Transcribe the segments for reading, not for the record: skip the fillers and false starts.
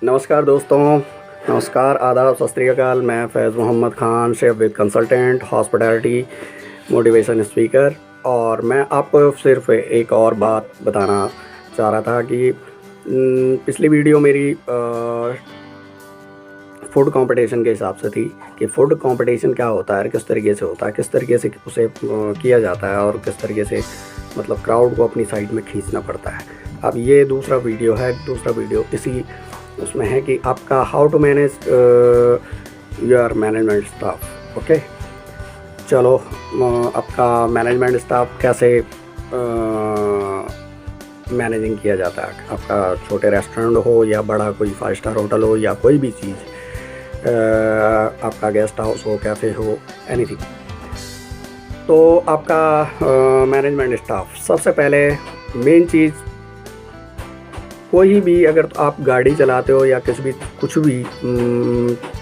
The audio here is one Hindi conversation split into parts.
नमस्कार दोस्तों, नमस्कार, आदाब, सत श्री अकाल। मैं Faiz Mohammad Khan, chef with consultant, hospitality, motivation speaker. और मैं आपको सिर्फ़ एक और बात बताना चाह रहा था कि पिछली वीडियो मेरी फूड कंपटीशन के हिसाब से थी कि फूड कंपटीशन क्या होता है, किस तरीके से होता है, किस तरीके से उसे किया जाता है और किस तरीके से मतलब क्राउड को अपनी साइड में खींचना पड़ता है। अब ये दूसरा वीडियो इसी उसमें है कि आपका how to manage your management staff. Okay, चलो आपका मैनेजमेंट स्टाफ कैसे मैनेजिंग किया जाता है। आपका छोटे रेस्टोरेंट हो या बड़ा कोई 5 स्टार होटल हो या कोई भी चीज़, आपका गेस्ट हाउस हो, कैफ़े हो, एनीथिंग। तो आपका मैनेजमेंट स्टाफ, सबसे पहले मेन चीज़, कोई भी अगर तो आप गाड़ी चलाते हो या कुछ भी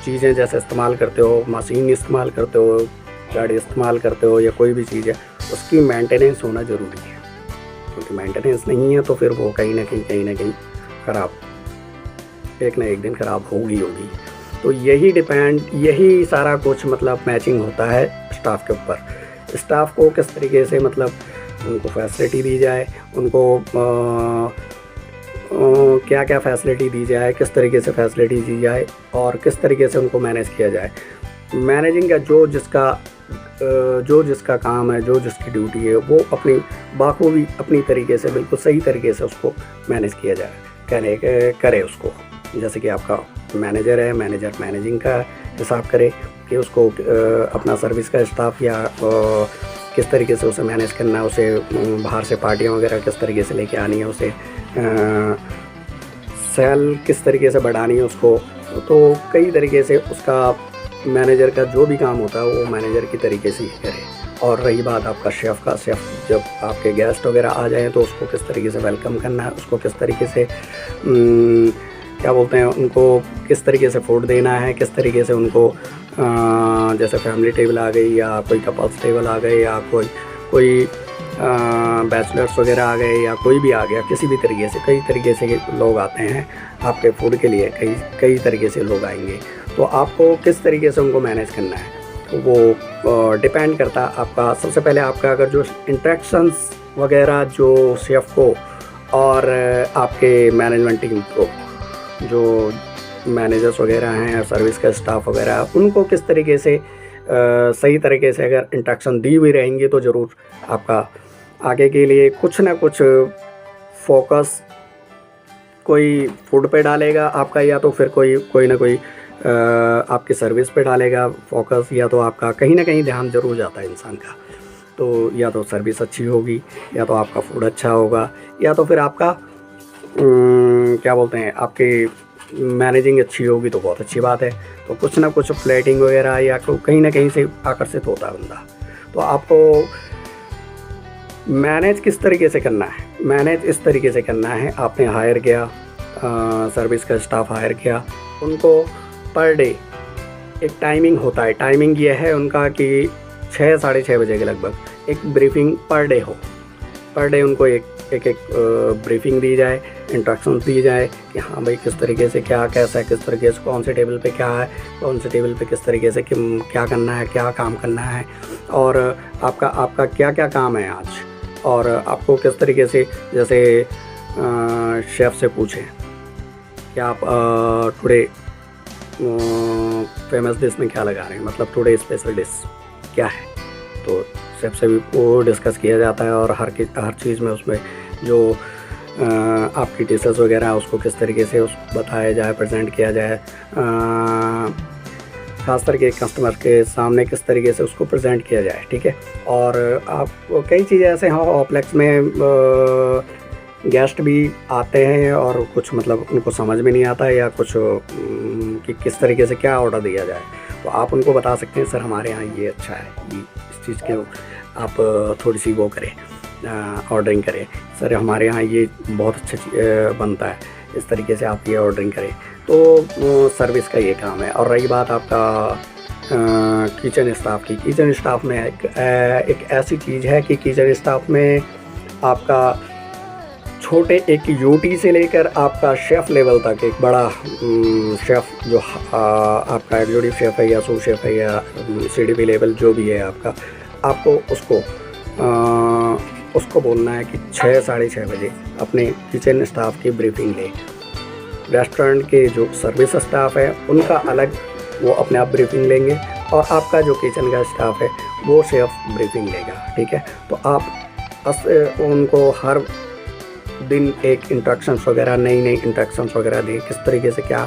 चीज़ें जैसे इस्तेमाल करते हो, मशीन इस्तेमाल करते हो, गाड़ी इस्तेमाल करते हो या कोई भी चीज़ है, उसकी मेंटेनेंस होना ज़रूरी है। क्योंकि मेंटेनेंस नहीं है तो फिर वो कहीं ना कहीं ख़राब, एक ना एक दिन ख़राब होगी। तो यही सारा कुछ मतलब मैचिंग होता है स्टाफ के ऊपर। स्टाफ को किस तरीके से मतलब उनको फैसिलिटी दी जाए, उनको क्या क्या फैसिलिटी दी जाए, किस तरीके से फैसिलिटी दी जाए और किस तरीके से उनको मैनेज किया जाए। मैनेजिंग का जो जिसका काम है, जो जिसकी ड्यूटी है, वो अपनी बाखूबी अपनी तरीके से बिल्कुल सही तरीके से उसको मैनेज किया जाए, करे उसको। जैसे कि आपका मैनेजर है, मैनेजर मैनेजिंग का हिसाब करे कि उसको अपना सर्विस का स्टाफ या किस तरीके से उसे मैनेज करना है, उसे बाहर से पार्टियाँ वगैरह किस तरीके से लेके आनी है, उसे सेल किस तरीके से बढ़ानी है उसको। तो कई तरीके से उसका मैनेजर का जो भी काम होता है वो मैनेजर की तरीके से ही करे। और रही बात आपका शेफ़ का, शेफ़ जब आपके गेस्ट वगैरह आ जाएं तो उसको किस तरीके से वेलकम करना है, उसको किस तरीके से क्या बोलते हैं, उनको किस तरीके से फूड देना है, किस तरीके से उनको जैसे फैमिली टेबल आ गई या कोई कपल्स टेबल आ गए या कोई बैचलर्स वगैरह आ गए या कोई भी आ गया, किसी भी तरीके से, कई तरीके से लोग आते हैं आपके फूड के लिए, कई तरीके से लोग आएंगे। तो आपको किस तरीके से उनको मैनेज करना है तो वो डिपेंड करता है आपका। सबसे पहले आपका अगर जो इंटरेक्शंस वगैरह जो शेफ़ को और आपके मैनेजमेंट टीम को, जो मैनेजर्स वगैरह हैं, सर्विस का स्टाफ वगैरह, उनको किस तरीके से सही तरीके से अगर इंटरेक्शन दी हुई रहेंगी तो ज़रूर आपका आगे के लिए कुछ ना कुछ फोकस कोई फूड पे डालेगा आपका, या तो फिर कोई ना कोई आपकी सर्विस पे डालेगा फोकस, या तो आपका कहीं ना कहीं ध्यान ज़रूर जाता है इंसान का। तो या तो सर्विस अच्छी होगी, या तो आपका फूड अच्छा होगा, या तो फिर आपका क्या बोलते हैं, आपकी मैनेजिंग अच्छी होगी तो बहुत अच्छी बात है। तो कुछ ना कुछ प्लेटिंग वगैरह या कहीं ना कहीं से आकर्षित होता है बंदा। तो आपको मैनेज किस तरीके से करना है, मैनेज इस तरीके से करना है, आपने हायर किया, सर्विस का स्टाफ हायर किया, उनको पर डे एक टाइमिंग होता है। टाइमिंग ये है उनका कि 6 साढ़े 6 बजे के लगभग एक ब्रीफिंग पर डे हो। पर डे उनको एक ब्रीफिंग दी जाए, इंस्ट्रक्शंस दी जाए कि हाँ भाई किस तरीके से क्या कैसा है, किस तरीके से कौन से टेबल पे क्या है, कौन से टेबल पे किस तरीके से क्या करना है, क्या काम करना है, और आपका क्या क्या काम है आज, और आपको किस तरीके से, जैसे शेफ़ से पूछें कि आप टुडे फेमस डिश में क्या लगा रहे हैं, मतलब टुडे स्पेशल डिश क्या है। तो शेफ़ से भी वो डिस्कस किया जाता है और हर चीज़ में उसमें जो आपकी डिशेस वगैरह उसको किस तरीके से उसको बताया जाए, प्रेजेंट किया जाए, खास करके कस्टमर के सामने किस तरीके से उसको प्रेजेंट किया जाए। ठीक है। और आप कई चीज़ें ऐसे हैं ऑप्लेक्स में, गेस्ट भी आते हैं और कुछ मतलब उनको समझ में नहीं आता है या कुछ कि किस तरीके से क्या ऑर्डर दिया जाए, तो आप उनको बता सकते हैं सर हमारे यहाँ ये अच्छा है, इस चीज़ के आप थोड़ी सी वो करें, ऑर्डरिंग करें, सर हमारे यहाँ ये बहुत अच्छा बनता है, इस तरीके से आप ये ऑर्डरिंग करें। तो सर्विस का ये काम है। और रही बात आपका किचन स्टाफ की, किचन स्टाफ में एक ऐसी चीज़ है कि किचन स्टाफ में आपका छोटे एक यूटी से लेकर आपका शेफ़ लेवल तक एक बड़ा शेफ़ जो आपका एग्जीक्यूटिव शेफ़ है या सूप शेफ़ है या सीडीपी लेवल जो भी है आपका, आपको उसको बोलना है कि 6 साढ़े 6 बजे अपने किचन स्टाफ की ब्रीफिंग ले। रेस्टोरेंट के जो सर्विस स्टाफ है उनका अलग वो अपने आप ब्रीफिंग लेंगे और आपका जो किचन का स्टाफ है वो शेफ़ ब्रीफिंग लेगा, ठीक है। तो आप उनको हर दिन एक इंस्ट्रक्शंस वगैरह नई इंस्ट्रक्शंस वगैरह दें, किस तरीके से क्या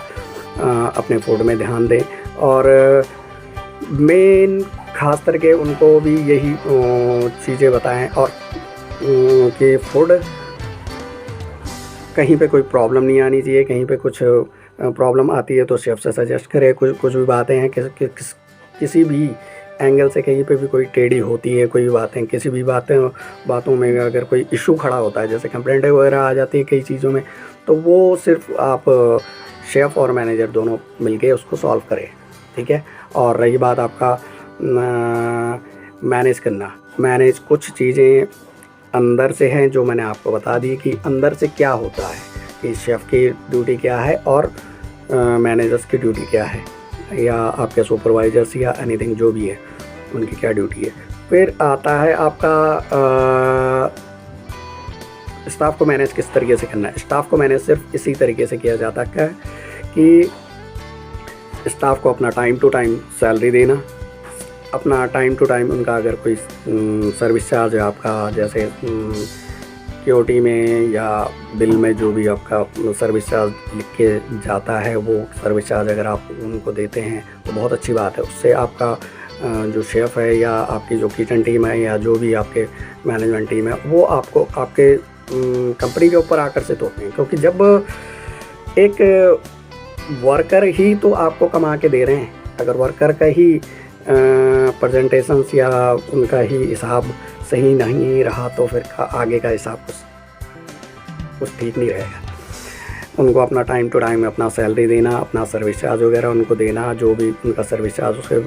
अपने फूड में ध्यान दें। और मेन ख़ास करके उनको भी यही चीज़ें बताएं और कि फूड कहीं पे कोई प्रॉब्लम नहीं आनी चाहिए। कहीं पे कुछ प्रॉब्लम आती है तो शेफ़ से सजेस्ट करें। कुछ भी बातें हैं किसी भी एंगल से कहीं पे भी कोई टेढ़ी होती है, कोई बातें किसी भी बातों में अगर कोई इशू खड़ा होता है, जैसे कंप्लेंट वगैरह आ जाती है कई चीज़ों में, तो वो सिर्फ आप शेफ़ और मैनेजर दोनों मिलके उसको सॉल्व करें, ठीक है। और रही बात आपका मैनेज कुछ चीज़ें अंदर से हैं जो मैंने आपको बता दी कि अंदर से क्या होता है, कि शेफ़ की ड्यूटी क्या है और मैनेजर्स की ड्यूटी क्या है, या आपके सुपरवाइजर्स या एनीथिंग जो भी है उनकी क्या ड्यूटी है। फिर आता है आपका स्टाफ को मैनेज किस तरीके से करना है। स्टाफ को मैनेज सिर्फ इसी तरीके से किया जाता है कि स्टाफ को अपना टाइम टू टाइम सैलरी देना, अपना टाइम टू टाइम उनका अगर कोई सर्विस चार्ज है आपका, जैसे सिक्योरिटी में या बिल में जो भी आपका सर्विस चार्ज लिख के जाता है, वो सर्विस चार्ज अगर आप उनको देते हैं तो बहुत अच्छी बात है। उससे आपका जो शेफ़ है या आपकी जो किचन टीम है या जो भी आपके मैनेजमेंट टीम है वो आपको आपके कंपनी के ऊपर आकर्षित होते हैं, क्योंकि जब एक वर्कर ही तो आपको कमा के दे रहे हैं, अगर वर्कर का ही प्रेजेंटेशंस या उनका ही हिसाब सही नहीं रहा तो फिर आगे का हिसाब कुछ ठीक नहीं रहेगा। उनको अपना टाइम टू टाइम अपना सैलरी देना, अपना सर्विस चार्ज वगैरह उनको देना, जो भी उनका सर्विस चार्ज उसके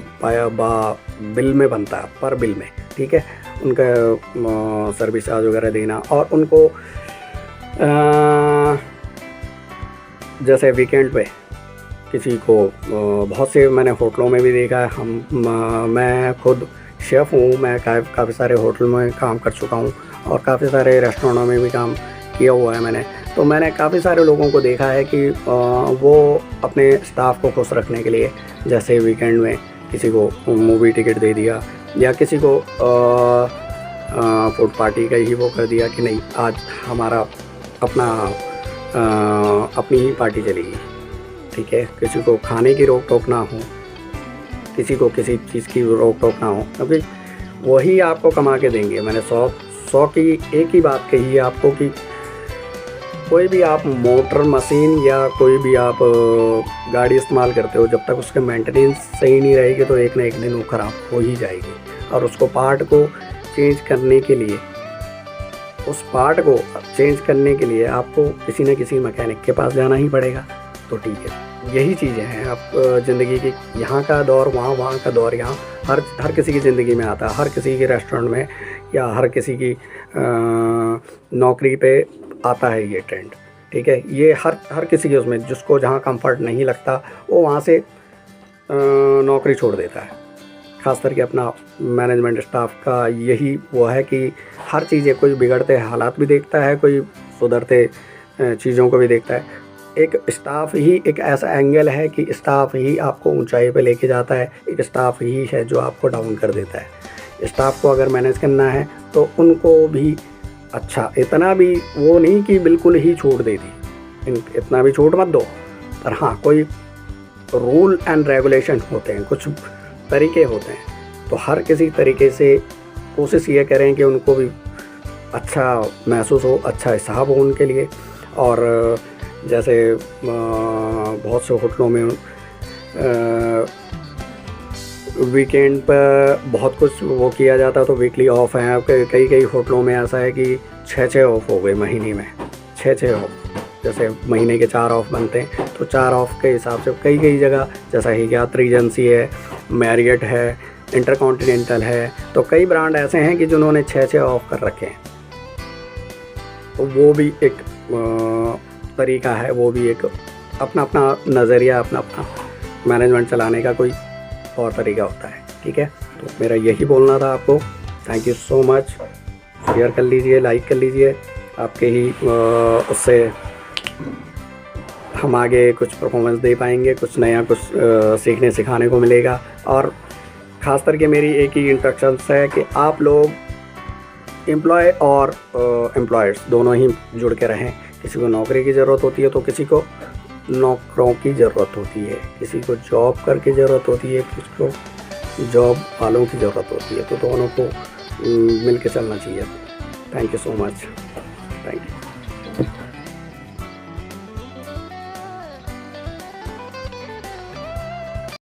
बिल में बनता है, पर बिल में, ठीक है, उनका सर्विस चार्ज वगैरह देना। और उनको जैसे वीकेंड पे किसी को बहुत से मैंने होटलों में भी देखा है, मैं खुद शेफ़ हूँ, मैं काफ़ी सारे होटल में काम कर चुका हूँ और काफ़ी सारे रेस्टोरेंटों में भी काम किया हुआ है मैंने। तो मैंने काफ़ी सारे लोगों को देखा है कि वो अपने स्टाफ को खुश रखने के लिए जैसे वीकेंड में किसी को मूवी टिकट दे दिया या किसी को फूड पार्टी का ही वो कर दिया कि नहीं आज हमारा अपनी ही पार्टी चलेगी, ठीक है। किसी को खाने की रोक टोक ना हो, किसी को किसी चीज़ की रोक टोक ना हो, क्योंकि वही आपको कमा के देंगे। मैंने 100 की एक ही बात कही है आपको कि कोई भी आप मोटर मशीन या कोई भी आप गाड़ी इस्तेमाल करते हो, जब तक उसके मेंटेनेंस सही नहीं रहेगी तो एक ना एक दिन वो ख़राब हो ही जाएगी। और उसको पार्ट को चेंज करने के लिए आपको किसी न किसी मैकेनिक के पास जाना ही पड़ेगा। तो ठीक है, यही चीज़ें हैं आप ज़िंदगी की, यहाँ का दौर वहाँ का दौर यहाँ, हर किसी की ज़िंदगी में आता है, हर किसी के रेस्टोरेंट में या हर किसी की नौकरी पे आता है ये ट्रेंड, ठीक है। ये हर किसी के उसमें जिसको जहाँ कंफर्ट नहीं लगता वो वहाँ से नौकरी छोड़ देता है। ख़ास करके अपना मैनेजमेंट स्टाफ का यही वो है कि हर चीज़ें, कोई बिगड़ते हालात भी देखता है, कोई सुधरते चीज़ों को भी देखता है। एक स्टाफ ही एक ऐसा एंगल है कि स्टाफ ही आपको ऊंचाई पे लेके जाता है, एक स्टाफ ही है जो आपको डाउन कर देता है। स्टाफ को अगर मैनेज करना है तो उनको भी अच्छा, इतना भी वो नहीं कि बिल्कुल ही छूट दे दी, इतना भी छूट मत दो, पर हाँ कोई रूल एंड रेगुलेशन होते हैं, कुछ तरीके होते हैं। तो हर किसी तरीके से कोशिश ये करें कि उनको भी अच्छा महसूस हो, अच्छा हिसाब हो उनके लिए। और जैसे बहुत से होटलों में वीकेंड पर बहुत कुछ वो किया जाता, तो वीकली ऑफ है। कई होटलों में ऐसा है कि 6 ऑफ हो गए महीने में, 6 ऑफ। जैसे महीने के 4 ऑफ बनते हैं तो 4 ऑफ के हिसाब से कई जगह, जैसा हयात रीजेंसी है, मैरियट है, इंटरकॉन्टिनेंटल है, तो कई ब्रांड ऐसे हैं कि जिन्होंने 6 ऑफ कर रखे हैं। तो वो भी एक तरीका है, वो भी एक अपना अपना नज़रिया, अपना अपना मैनेजमेंट चलाने का कोई और तरीका होता है। ठीक है, तो मेरा यही बोलना था आपको। Thank you so much. Share कर लीजिए, लाइक कर लीजिए, आपके ही उससे हम आगे कुछ परफॉर्मेंस दे पाएंगे, कुछ नया कुछ सीखने सिखाने को मिलेगा। और ख़ास करके मेरी एक ही इंस्ट्रक्शंस है कि आप लोग एम्प्लॉय और एम्प्लॉयर्स दोनों ही जुड़ के रहें। किसी को नौकरी की ज़रूरत होती है तो किसी को नौकरों की ज़रूरत होती है, किसी को जॉब करके ज़रूरत होती है, किसी को जॉब वालों की ज़रूरत होती है, तो दोनों को मिल के चलना चाहिए। Thank you so much. Thank you.